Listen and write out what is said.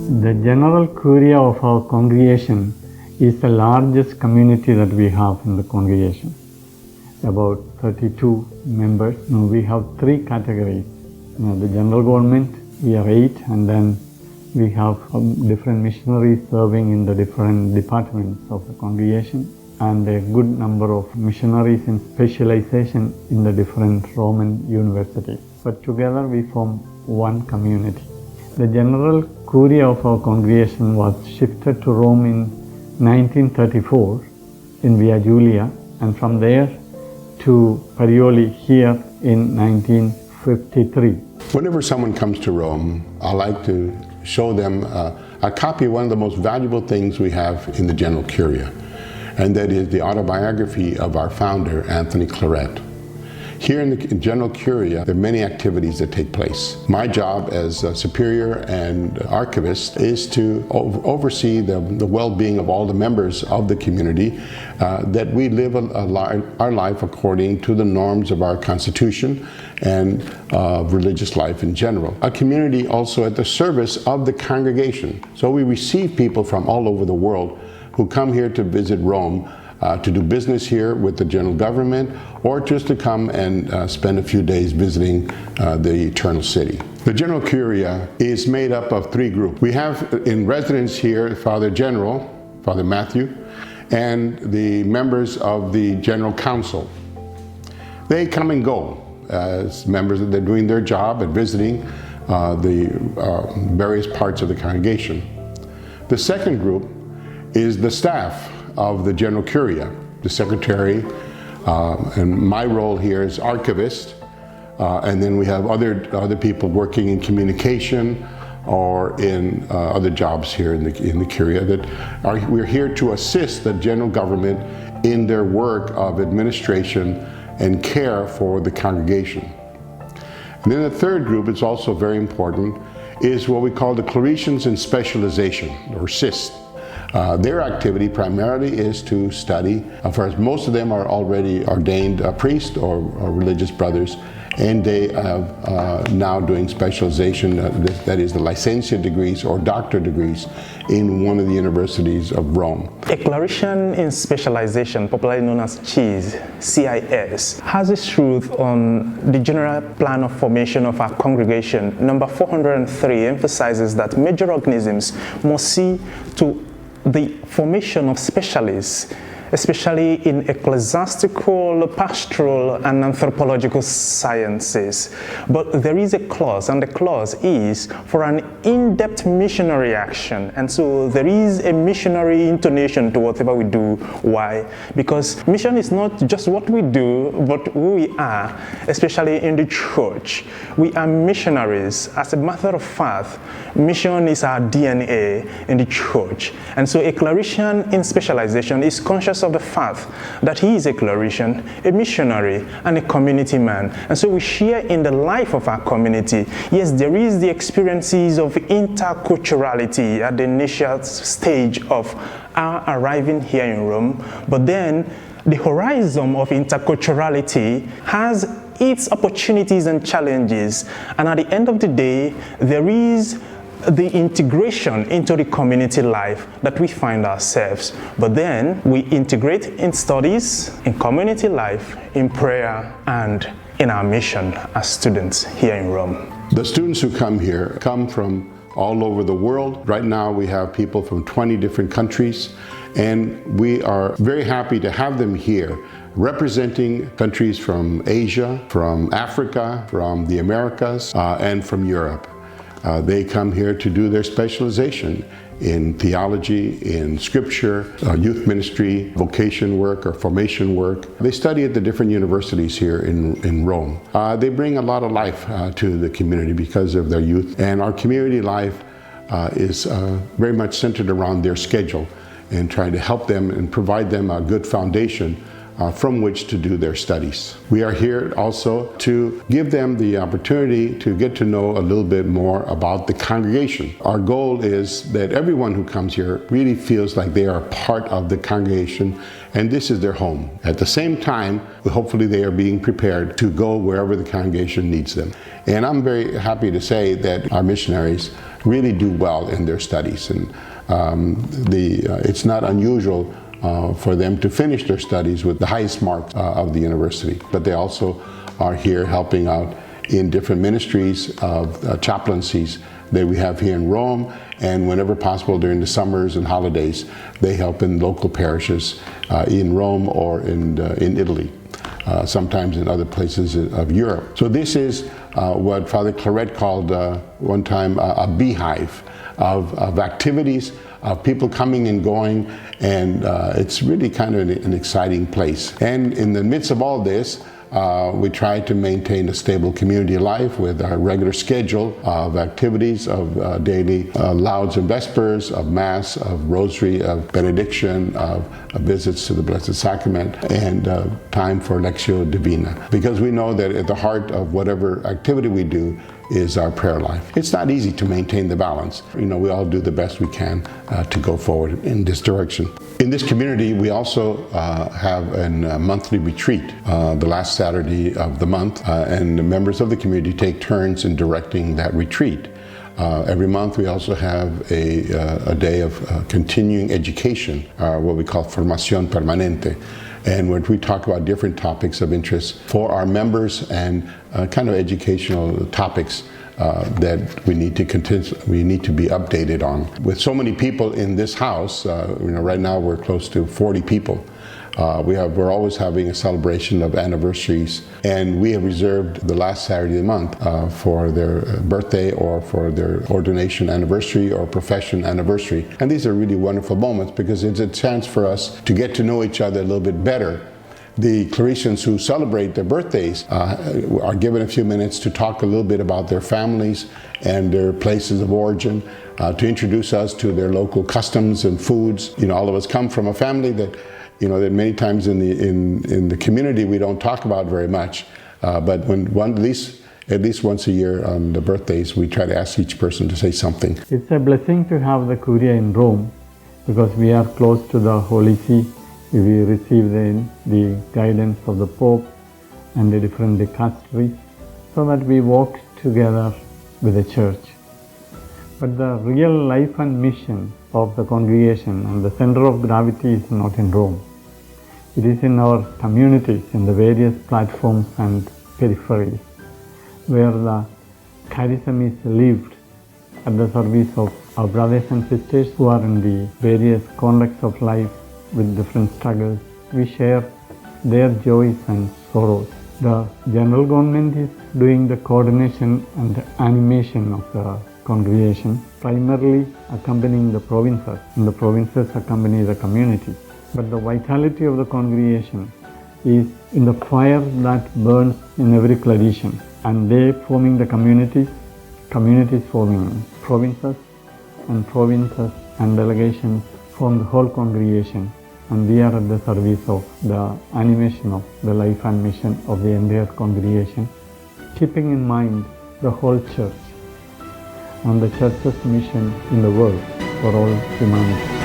The general Curia of our congregation is the largest community that we have in the congregation. About 32 members. Now we have three categories. The general government, we are 8, and then we have different missionaries serving in the different departments of the congregation, and a good number of missionaries in specialization in the different Roman universities. But together we form one community. The general Curia of our congregation was shifted to Rome in 1934 in Via Julia, and from there to Parioli here in 1953. Whenever someone comes to Rome, I like to show them a copy of one of the most valuable things we have in the General Curia, and that is the autobiography of our founder, Anthony Claret. Here in the General Curia, there are many activities that take place. My job as a superior and archivist is to oversee the well-being of all the members of the community, that we live our life according to the norms of our constitution and religious life in general. A community also at the service of the congregation. So we receive people from all over the world who come here to visit Rome, to do business here with the general government, or just to come and spend a few days visiting the Eternal City. The General Curia is made up of 3 groups. We have in residence here Father General, Father Matthew, and the members of the General Council. They come and go as members. They're doing their job at visiting the various parts of the congregation. The second group is the staff of the General Curia, the secretary, and my role here is archivist, and then we have other people working in communication or in other jobs here in the Curia we're here to assist the general government in their work of administration and care for the congregation. And then the third group, is also very important, is what we call the Claretians in specialization, or CIST. Their activity primarily is to study. First, most of them are already ordained priests or religious brothers, and they are now doing specialization, that is the licencia degrees or doctor degrees in one of the universities of Rome. A Claretian in specialization, popularly known as CIS, has its truth on the general plan of formation of our congregation. Number 403 emphasizes that major organisms must see to the formation of specialists, especially in ecclesiastical, pastoral, and anthropological sciences. But there is a clause, and the clause is for an in-depth missionary action. And so there is a missionary intonation to whatever we do. Why? Because mission is not just what we do, but who we are, especially in the church. We are missionaries. As a matter of fact, mission is our DNA in the church. And so a Claretian in specialization is conscious of the fact that he is a Claretian, a missionary, and a community man. And so we share in the life of our community. Yes, there is the experiences of interculturality at the initial stage of our arriving here in Rome, but then the horizon of interculturality has its opportunities and challenges, and at the end of the day, there is the integration into the community life that we find ourselves. But then we integrate in studies, in community life, in prayer, and in our mission as students here in Rome. The students who come here come from all over the world. Right now we have people from 20 different countries, and we are very happy to have them here representing countries from Asia, from Africa, from the Americas, and from Europe. They come here to do their specialization in theology, in scripture, youth ministry, vocation work, or formation work. They study at the different universities here in Rome. They bring a lot of life to the community because of their youth, and our community life is very much centered around their schedule and trying to help them and provide them a good foundation from which to do their studies. We are here also to give them the opportunity to get to know a little bit more about the congregation. Our goal is that everyone who comes here really feels like they are part of the congregation and this is their home. At the same time, hopefully they are being prepared to go wherever the congregation needs them. And I'm very happy to say that our missionaries really do well in their studies. And it's not unusual for them to finish their studies with the highest marks of the university. But they also are here helping out in different ministries of chaplaincies that we have here in Rome, and whenever possible during the summers and holidays, they help in local parishes in Rome or in Italy, sometimes in other places of Europe. So this is what Father Claret called one time a beehive of activities, of people coming and going, and it's really kind of an exciting place. And in the midst of all this, we try to maintain a stable community life with a regular schedule of activities, of daily lauds and vespers, of Mass, of Rosary, of benediction, of visits to the Blessed Sacrament, and time for Lectio Divina. Because we know that at the heart of whatever activity we do is our prayer life. It's not easy to maintain the balance. You know, we all do the best we can to go forward in this direction. In this community, we also have a monthly retreat the last Saturday of the month, and the members of the community take turns in directing that retreat. Every month we also have a day of continuing education, what we call formación permanente, and where we talk about different topics of interest for our members and kind of educational topics that we need to be updated on. With so many people in this house, right now we're close to 40 people. We're always having a celebration of anniversaries, and we have reserved the last Saturday of the month for their birthday or for their ordination anniversary or profession anniversary. And these are really wonderful moments because it's a chance for us to get to know each other a little bit better. The Claretians who celebrate their birthdays are given a few minutes to talk a little bit about their families and their places of origin, to introduce us to their local customs and foods. All of us come from a family that that many times in the community we don't talk about very much, but at least once a year on the birthdays, we try to ask each person to say something. It's a blessing to have the Curia in Rome because we are close to the Holy See. We receive the guidance of the Pope and the different dicasteries so that we walk together with the Church. But the real life and mission of the congregation and the center of gravity is not in Rome. It is in our communities, in the various platforms and peripheries, where the charism is lived at the service of our brothers and sisters who are in the various contexts of life with different struggles. We share their joys and sorrows. The general government is doing the coordination and the animation of the congregation, primarily accompanying the provinces, and the provinces accompany the community. But the vitality of the congregation is in the fire that burns in every Claretian, and they forming the communities, communities forming provinces, and provinces and delegations form the whole congregation, and we are at the service of the animation of the life and mission of the entire congregation, keeping in mind the whole Church and the Church's mission in the world for all humanity.